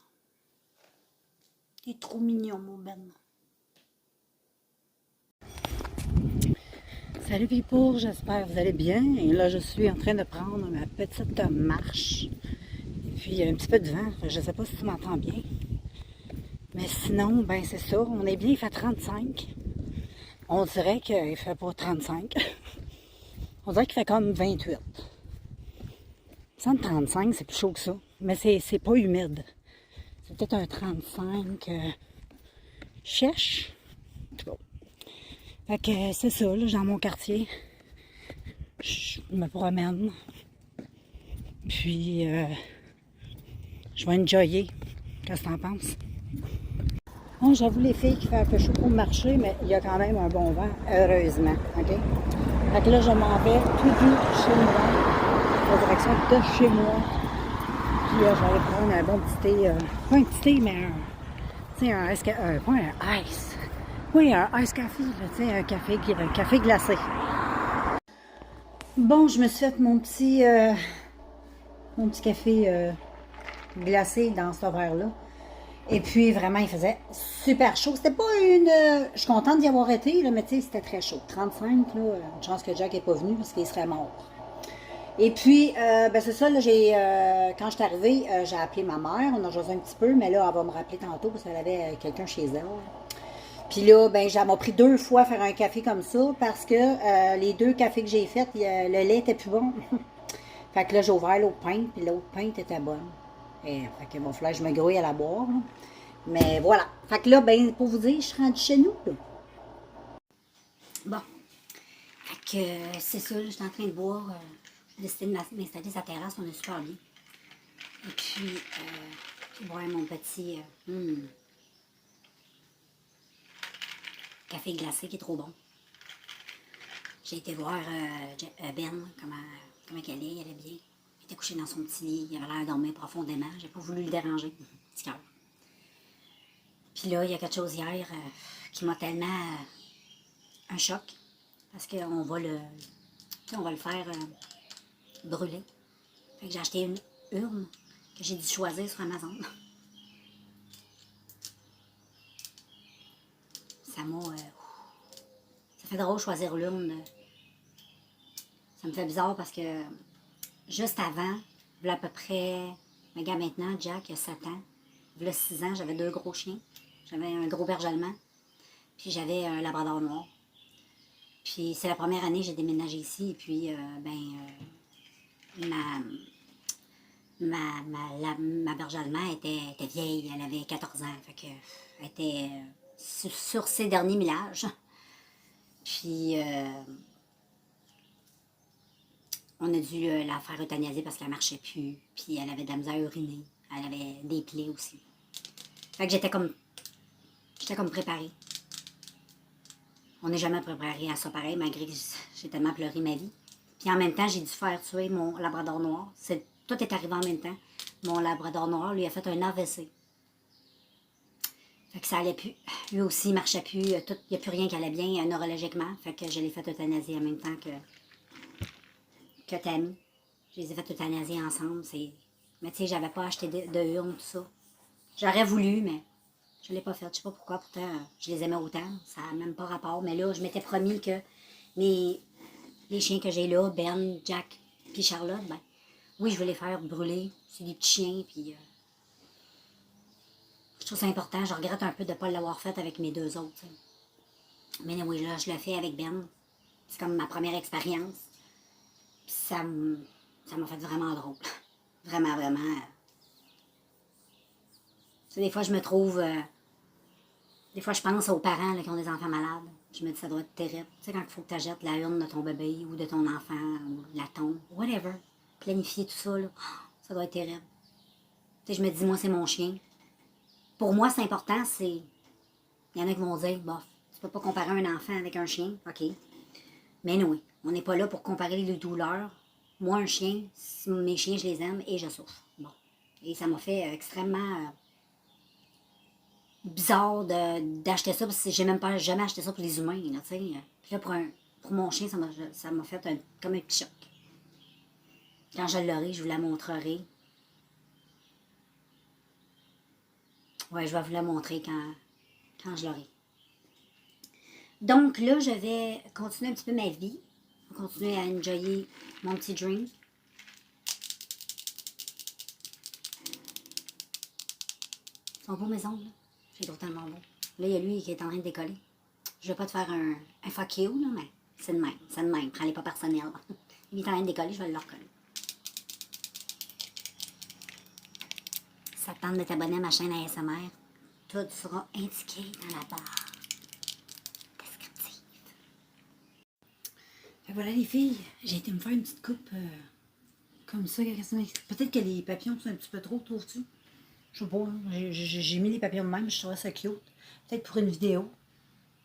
Il est trop mignon, mon Ben. Salut people, j'espère que vous allez bien. Et là, je suis en train de prendre ma petite marche. Et puis, il y a un petit peu de vent. Je ne sais pas si tu m'entends bien. Mais sinon, ben c'est ça. On est bien, il fait 35. On dirait qu'il fait pas 35. On dirait qu'il fait comme 28. 135, c'est plus chaud que ça. Mais c'est pas humide. C'est peut-être un 35 chèche. Bon. Fait que c'est ça, là, dans mon quartier. Je me promène. Puis, je vais enjoyer. Qu'est-ce que t'en penses? Bon, j'avoue les filles qu'il fait un peu chaud pour marcher, mais il y a quand même un bon vent, heureusement. OK? Fait que là, je m'en vais tout doux chez moi, en direction de chez moi. Puis je vais aller prendre un bon petit thé, pas un petit thé, mais tu sais, pas un ice. Oui, un ice café, tu sais, un café glacé. Bon, je me suis fait mon petit café glacé dans ce verre-là. Et puis, vraiment, il faisait super chaud. C'était pas une... je suis contente d'y avoir été, là, mais tu sais, c'était très chaud. 35, là, une chance que Jack n'est pas venu parce qu'il serait mort. Et puis, ben c'est ça, là, quand je suis arrivée, j'ai appelé ma mère, on a joué un petit peu, mais là, elle va me rappeler tantôt parce qu'elle avait quelqu'un chez elle. Puis là, ben, ça m'a pris 2 fois faire un café comme ça parce que les 2 cafés que j'ai faits, le lait était plus bon. Fait que là, j'ai ouvert l'autre pinte, puis l'autre pinte était bonne. Et, fait que bon, il fallait que je me grouille à la boire. Là. Mais voilà. Fait que là, ben, pour vous dire, je suis rendue chez nous. Là. Bon. Fait que c'est ça, là, je suis en train de boire. J'ai décidé de m'installer sa terrasse, on est super bien. Et puis, je vais boire mon petit café glacé qui est trop bon. J'ai été voir Ben, comment elle est bien. Il était couché dans son petit lit, il avait l'air de dormir profondément. J'ai pas voulu le déranger, petit cœur. Puis là, il y a quelque chose hier qui m'a tellement un choc. Parce qu'on va le faire brûler. Fait que j'ai acheté une urne que j'ai dû choisir sur Amazon. Ça fait drôle de choisir l'urne. Ça me fait bizarre parce que juste avant, il y a à peu près, regarde maintenant, Jack, il y a 7 ans. Il y a 6 ans, j'avais 2 gros chiens. J'avais un gros berger allemand, puis j'avais un labrador noir. Puis c'est la première année que j'ai déménagé ici, et puis, ma berger allemand était vieille, elle avait 14 ans, fait que, elle était sur ses derniers millages. Puis, on a dû la faire euthanasier parce qu'elle marchait plus, puis elle avait de la misère à uriner, elle avait des plaies aussi. Fait que j'étais comme préparée. On n'est jamais préparé à ça pareil, malgré que j'ai tellement pleuré ma vie. Puis en même temps, j'ai dû faire tuer mon labrador noir. Tout est arrivé en même temps. Mon labrador noir, lui, a fait un AVC. Fait que ça allait plus. Lui aussi, il marchait plus. Il n'y a plus rien qui allait bien neurologiquement. Fait que je l'ai fait euthanasier en même temps que Tammy. Je les ai fait euthanasier ensemble. Mais tu sais, j'avais pas acheté de urne, tout ça. J'aurais voulu, mais je l'ai pas fait. Je sais pas pourquoi. Pourtant, je les aimais autant. Ça n'a même pas rapport. Mais là, je m'étais promis que les chiens que j'ai là, Ben, Jack, puis Charlotte, ben, oui, je vais les faire brûler. C'est des petits chiens, puis je trouve ça important. Je regrette un peu de ne pas l'avoir fait avec mes 2 autres. T'sais. Mais oui, là, je le fais avec Ben. C'est comme ma première expérience. Ça m'a fait vraiment drôle. Vraiment, vraiment. Des fois, je me trouve... des fois, je pense aux parents là, qui ont des enfants malades. Je me dis, ça doit être terrible. Tu sais, quand il faut que tu achètes la urne de ton bébé ou de ton enfant ou la tombe, whatever. Planifier tout ça, là, ça doit être terrible. Tu sais, je me dis, moi, c'est mon chien. Pour moi, c'est important, c'est... Il y en a qui vont dire, bof, tu peux pas comparer un enfant avec un chien, ok. Mais non, on n'est pas là pour comparer les douleurs. Moi, un chien, mes chiens, je les aime et je souffre. Bon. Et ça m'a fait extrêmement... bizarre d'acheter ça, parce que j'ai même pas jamais acheté ça pour les humains, là, tu sais. Puis là, pour mon chien, ça m'a fait comme un petit choc. Quand je l'aurai, je vous la montrerai. Ouais, je vais vous la montrer quand je l'aurai. Donc là, je vais continuer un petit peu ma vie. Continuer à enjoyer mon petit drink. Ils sont beaux mes ongles, là. Je les trouve tellement beaux. Là, il y a lui qui est en train de décoller. Je ne vais pas te faire un fuck you, là, mais c'est de même. C'est de même. Prends-les pas personnels. Il est en train de décoller, je vais le recoller. Ça te tente de t'abonner à ma chaîne ASMR. Tout sera indiqué dans la barre descriptive. Et voilà les filles, j'ai été me faire une petite coupe comme ça. Peut-être que les papillons sont un petit peu trop, trouves-tu? Je sais pas, j'ai mis les papillons de même, je trouvais ça cute. Peut-être pour une vidéo.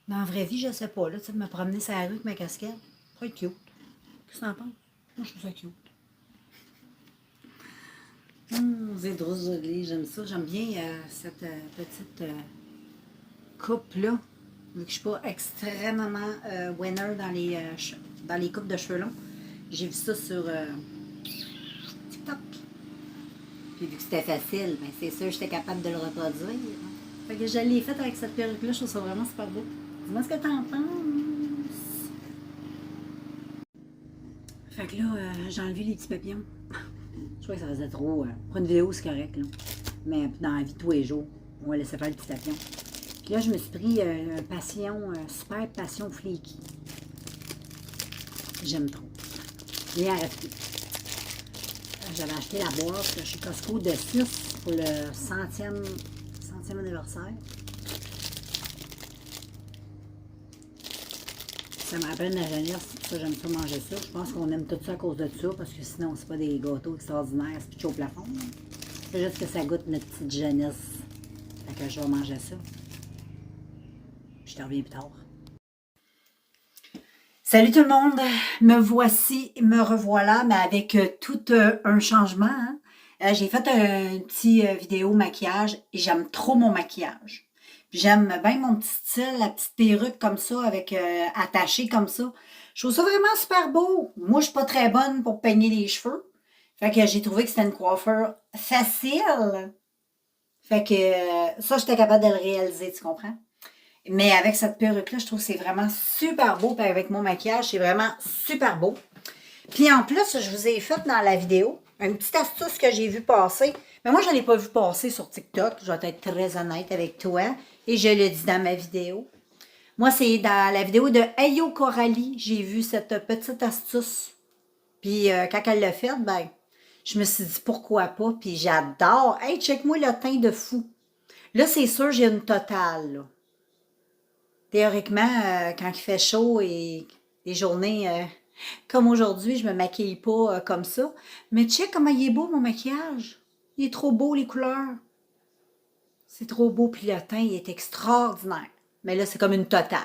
Dans la vraie vie, je sais pas. Là, tu sais, me promener sur la rue avec ma casquette. Ça pourrait être cute. Qu'est-ce que t'en penses? Moi, je trouve ça cute. C'est drôle, j'aime ça. J'aime bien cette petite coupe-là. Vu que je suis pas extrêmement winner dans les coupes de cheveux longs. J'ai vu ça sur TikTok. Puis vu que c'était facile, ben c'est sûr que j'étais capable de le reproduire. Fait que je l'ai faite avec cette perruque-là, je trouve ça vraiment super beau. Dis-moi ce que t'en penses. Fait que là, j'ai enlevé les petits papillons. Je crois que ça faisait trop. Pour une vidéo, c'est correct, là. Mais dans la vie de tous les jours, on va laisser faire le petit papillon. Puis là, je me suis pris un passion, super passion fleeky. J'aime trop. Il en reste plus. J'avais acheté la boîte chez Costco de 6 pour le centième anniversaire. Ça me rappelle ma jeunesse, ça j'aime ça manger ça. Je pense qu'on aime tout ça à cause de ça, parce que sinon c'est pas des gâteaux extraordinaires, c'est pitché au plafond. C'est juste que ça goûte notre petite jeunesse. Fait que je vais manger ça. Je te reviens plus tard. Salut tout le monde, me voici, me revoilà, mais avec tout un changement. Hein? J'ai fait une petite vidéo maquillage et j'aime trop mon maquillage. J'aime bien mon petit style, la petite perruque comme ça, avec attachée comme ça. Je trouve ça vraiment super beau. Moi, je suis pas très bonne pour peigner les cheveux. Fait que j'ai trouvé que c'était une coiffure facile. Fait que ça, j'étais capable de le réaliser, tu comprends? Mais avec cette perruque-là, je trouve que c'est vraiment super beau. Puis avec mon maquillage, c'est vraiment super beau. Puis en plus, je vous ai fait dans la vidéo une petite astuce que j'ai vu passer. Mais moi, je ne l'ai pas vu passer sur TikTok. Je vais être très honnête avec toi. Et je le dis dans ma vidéo. Moi, c'est dans la vidéo de Ayo Coralie. J'ai vu cette petite astuce. Puis quand elle l'a faite, ben, je me suis dit pourquoi pas. Puis j'adore. Hey, check-moi le teint de fou. Là, c'est sûr, j'ai une totale. Là. Théoriquement, quand il fait chaud et des journées comme aujourd'hui, je me maquille pas comme ça. Mais check comment il est beau, mon maquillage. Il est trop beau, les couleurs. C'est trop beau, puis le teint, il est extraordinaire. Mais là, c'est comme une totale.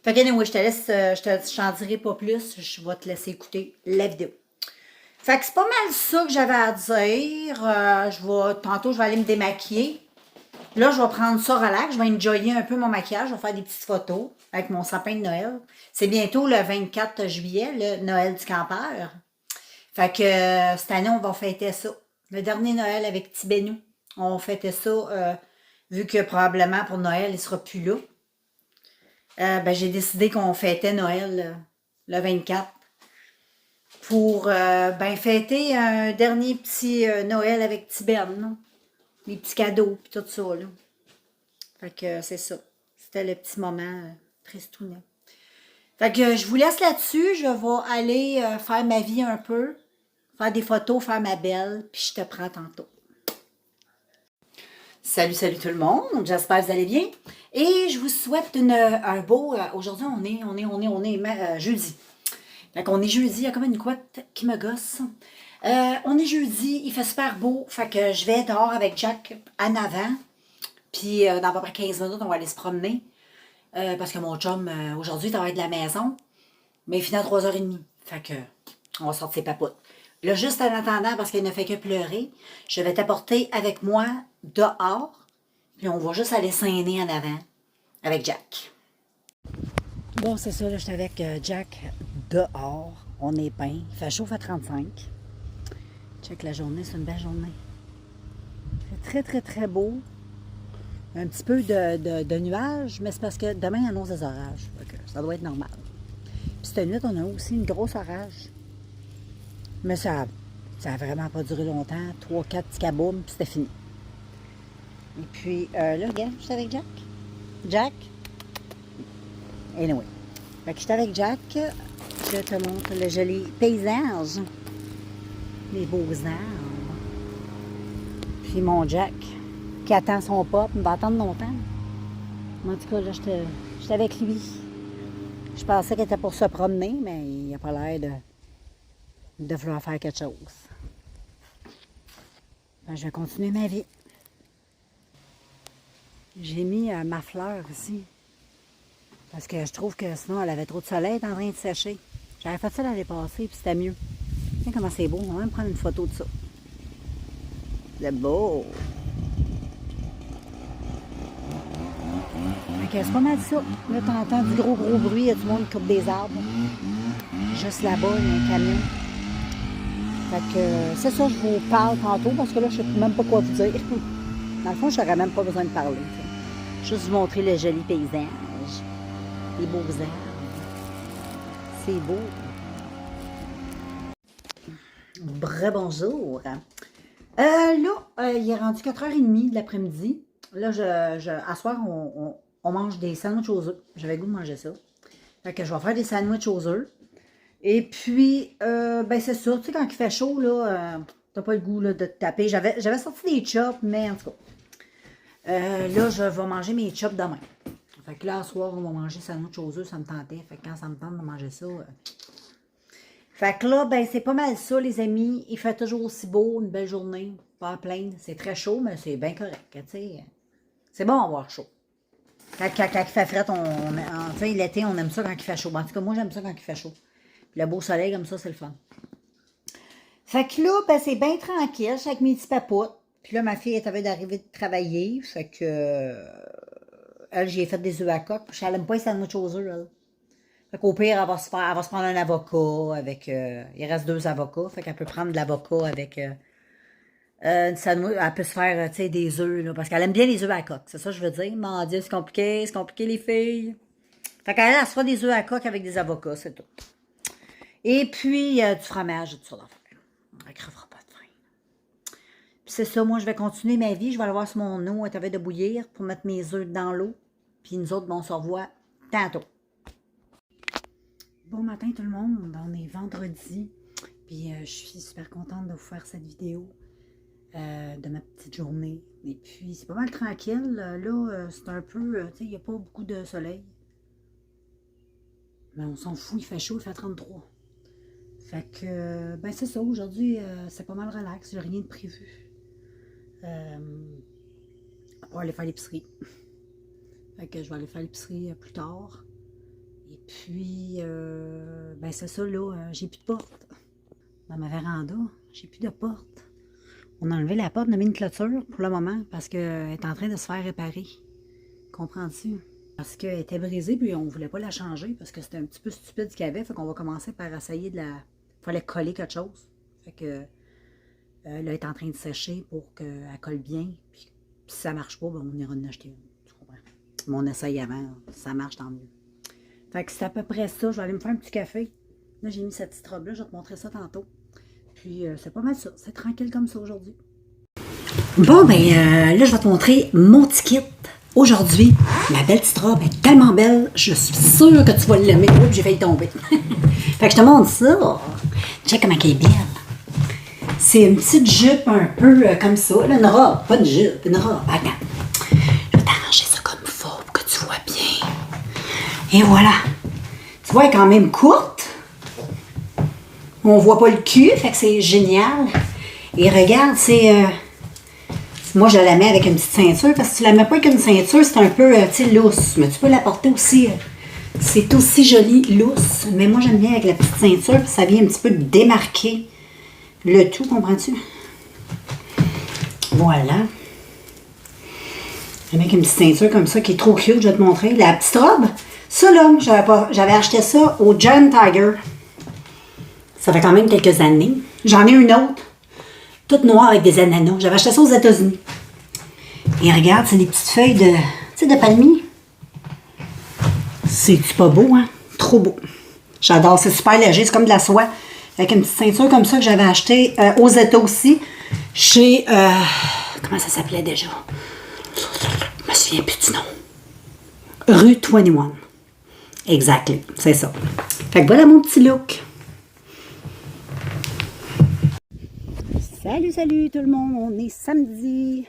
Fait que, anyway, je te laisse, je t'en dirai pas plus. Je vais te laisser écouter la vidéo. Fait que c'est pas mal ça que j'avais à dire. Tantôt, je vais aller me démaquiller. Là, je vais prendre ça relax. Je vais enjoyer un peu mon maquillage. Je vais faire des petites photos avec mon sapin de Noël. C'est bientôt le 24 juillet, le Noël du campeur. Fait que cette année, on va fêter ça. Le dernier Noël avec Petit Bénou. On fêtait ça, vu que probablement pour Noël, il ne sera plus là. Ben, j'ai décidé qu'on fêtait Noël le 24 pour ben, fêter un dernier petit Noël avec Petit Ben. Là. Les petits cadeaux et tout ça. Là. Fait que c'est ça. C'était le petit moment tristounet. Fait que je vous laisse là-dessus. Je vais aller faire ma vie un peu, faire des photos, faire ma belle, puis je te prends tantôt. Salut, salut tout le monde, j'espère que vous allez bien. Et je vous souhaite un beau... Aujourd'hui, on est jeudi. Fait qu'on est jeudi, il y a comme une couette qui me gosse. On est jeudi, il fait super beau. Fait que je vais dehors avec Jack en avant. Puis dans à peu près 15 minutes, on va aller se promener. Parce que mon chum, aujourd'hui, il travaille de la maison. Mais il finit à 3h30. Fait que on va sortir ses papoutes. Là, juste en attendant, parce qu'il ne fait que pleurer, je vais t'apporter avec moi dehors. Puis on va juste aller s'aîner en avant avec Jack. Bon, c'est ça, là, je suis avec Jack dehors. On est peint. Il fait chaud, il fait 35. Check la journée, c'est une belle journée. Il fait très, très, très beau. Un petit peu de nuages, mais c'est parce que demain, il annonce des orages. Ça doit être normal. Puis cette nuit, on a aussi une grosse orage. Mais ça a vraiment pas duré longtemps. 3-4 petits kaboum, puis c'était fini. Et puis, là, regarde, je suis avec Jack. Jack. Anyway. Fait que je suis avec Jack. Je te montre le joli paysage. Les beaux arbres. Puis mon Jack, qui attend son pop, il va attendre longtemps. En tout cas, là, j'étais avec lui. Je pensais qu'il était pour se promener, mais il n'a pas l'air de vouloir faire quelque chose. Ben, je vais continuer ma vie. J'ai mis ma fleur ici. Parce que je trouve que sinon, elle avait trop de soleil, elle est en train de sécher. J'avais fait ça l'année passée, puis c'était mieux. Tiens comment c'est beau, on va même prendre une photo de ça. C'est beau! C'est pas mal ça. Là, t'entends du gros bruit, il y a du monde qui coupe des arbres. Juste là-bas, il y a un camion. Fait que c'est ça, je vous parle tantôt, parce que là, je sais même pas quoi vous dire. Dans le fond, je n'aurais même pas besoin de parler. Juste vous montrer le joli paysage. Les beaux arbres. C'est beau. Bonjour. Là, il est rendu 4h30 de l'après-midi. Là, à soir, on mange des sandwichs aux œufs. J'avais le goût de manger ça. Fait que je vais faire des sandwichs aux œufs. Et puis, ben c'est ça. Tu sais, quand il fait chaud, là, t'as pas le goût là, de te taper. J'avais sorti des chops, mais en tout cas. Là, je vais manger mes chops demain. Fait que là, à soir, on va manger sandwich aux œufs. Ça me tentait. Fait que quand ça me tente de manger ça... Fait que là, ben c'est pas mal ça, les amis. Il fait toujours aussi beau, une belle journée. Pas à plaindre. C'est très chaud, mais c'est bien correct. Tu sais. C'est bon avoir chaud. Quand il fait fret, enfin, l'été, on aime ça quand il fait chaud. En tout cas, moi, j'aime ça quand il fait chaud. Puis le beau soleil, comme ça, c'est le fun. Fait que là, ben, c'est bien tranquille. Je suis avec mes petits papoutes. Puis là, ma fille est d'arriver de travailler. Fait que... elle, j'ai fait des œufs à coque. Puis elle aime pas les sandwichs aux œufs, elle. Fait qu'au pire, elle va se prendre un avocat avec... il reste 2 avocats. Fait qu'elle peut prendre de l'avocat avec... une sandwich, elle peut se faire, tu sais, des œufs, là, parce qu'elle aime bien les œufs à coque. C'est ça que je veux dire. Mon Dieu, c'est compliqué les filles. Fait qu'elle, elle se fera des œufs à coque avec des avocats, c'est tout. Et puis, du fromage et tout ça d'affaires. Elle ne crevera pas de faim. Puis c'est ça, moi, je vais continuer ma vie. Je vais aller voir si mon eau est en train de bouillir pour mettre mes œufs dans l'eau. Puis nous autres, on se revoit tantôt. Bon matin tout le monde, on est vendredi. Puis je suis super contente de vous faire cette vidéo. De ma petite journée. Et puis, c'est pas mal tranquille. Là, c'est un peu... tu sais, il n'y a pas beaucoup de soleil. Mais on s'en fout, il fait chaud, il fait 33. Fait que, ben c'est ça. Aujourd'hui, c'est pas mal relax. J'ai rien de prévu. On va aller faire l'épicerie. Fait que je vais aller faire l'épicerie plus tard. Et puis, ben c'est ça, là. J'ai plus de porte. Dans ma véranda, j'ai plus de porte. On a enlevé la porte, on a mis une clôture pour le moment parce qu'elle est en train de se faire réparer. Comprends-tu? Parce qu'elle était brisée puis on ne voulait pas la changer parce que c'était un petit peu stupide ce qu'il y avait. Fait qu'on va commencer par essayer de la... Il fallait coller quelque chose. Fait que là, elle est en train de sécher pour qu'elle colle bien. Puis si ça ne marche pas, ben, on ira en acheter une. Tu comprends? Mais on essaye avant. Si ça marche, tant mieux. Fait que c'est à peu près ça. Je vais aller me faire un petit café. Là, j'ai mis cette petite robe-là. Je vais te montrer ça tantôt. Puis, c'est pas mal ça. C'est tranquille comme ça aujourd'hui. Bon, ben, là, je vais te montrer mon petit kit. Aujourd'hui, ma belle petite robe est tellement belle, je suis sûre que tu vas l'aimer. Oups, j'ai failli tomber. Fait que je te montre ça. Check comment elle est belle. C'est une petite jupe un peu comme ça. Là, une robe, pas une jupe, une robe. Attends. Je vais t'arranger ça comme il faut pour que tu vois bien. Et voilà. Tu vois, elle est quand même courte. On voit pas le cul, fait que c'est génial. Et regarde, c'est... moi, je la mets avec une petite ceinture, parce que si tu la mets pas avec une ceinture, c'est un peu, tu sais, lousse. Mais tu peux la porter aussi... c'est aussi joli, lousse. Mais moi, j'aime bien avec la petite ceinture, puis ça vient un petit peu démarquer le tout, comprends-tu? Voilà. Avec une petite ceinture comme ça, qui est trop cute, je vais te montrer. La petite robe, ça là, j'avais acheté ça au Giant Tiger. Ça fait quand même quelques années. J'en ai une autre, toute noire avec des ananas. J'avais acheté ça aux États-Unis. Et regarde, c'est des petites feuilles de, tu sais, de palmier. C'est pas beau, hein? Trop beau. J'adore, c'est super léger, c'est comme de la soie. Avec une petite ceinture comme ça que j'avais acheté aux États aussi. Chez, comment ça s'appelait déjà? me souviens plus du nom. Rue 21. Exactly, c'est ça. Fait que voilà mon petit look. Salut, salut tout le monde, on est samedi.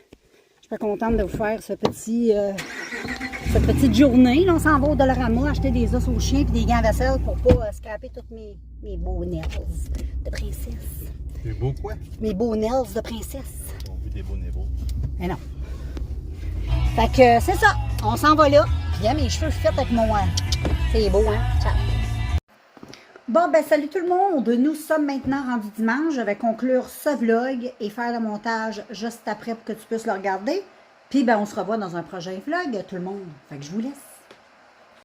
Je suis très contente de vous faire cette petite journée. Là, on s'en va au Dollarama acheter des os aux chiens et des gants à vaisselle pour pas scraper tous mes beaux nails de princesse. Mes beaux quoi? Mes beaux nails de princesse. On veut des beaux nails. Mais non. Fait que c'est ça, on s'en va là. Puis mes cheveux faits avec mon... c'est beau, hein? Ciao! Bon, ben salut tout le monde! Nous sommes maintenant rendus dimanche. Je vais conclure ce vlog et faire le montage juste après pour que tu puisses le regarder. Puis, ben on se revoit dans un prochain vlog, tout le monde. Fait que je vous laisse.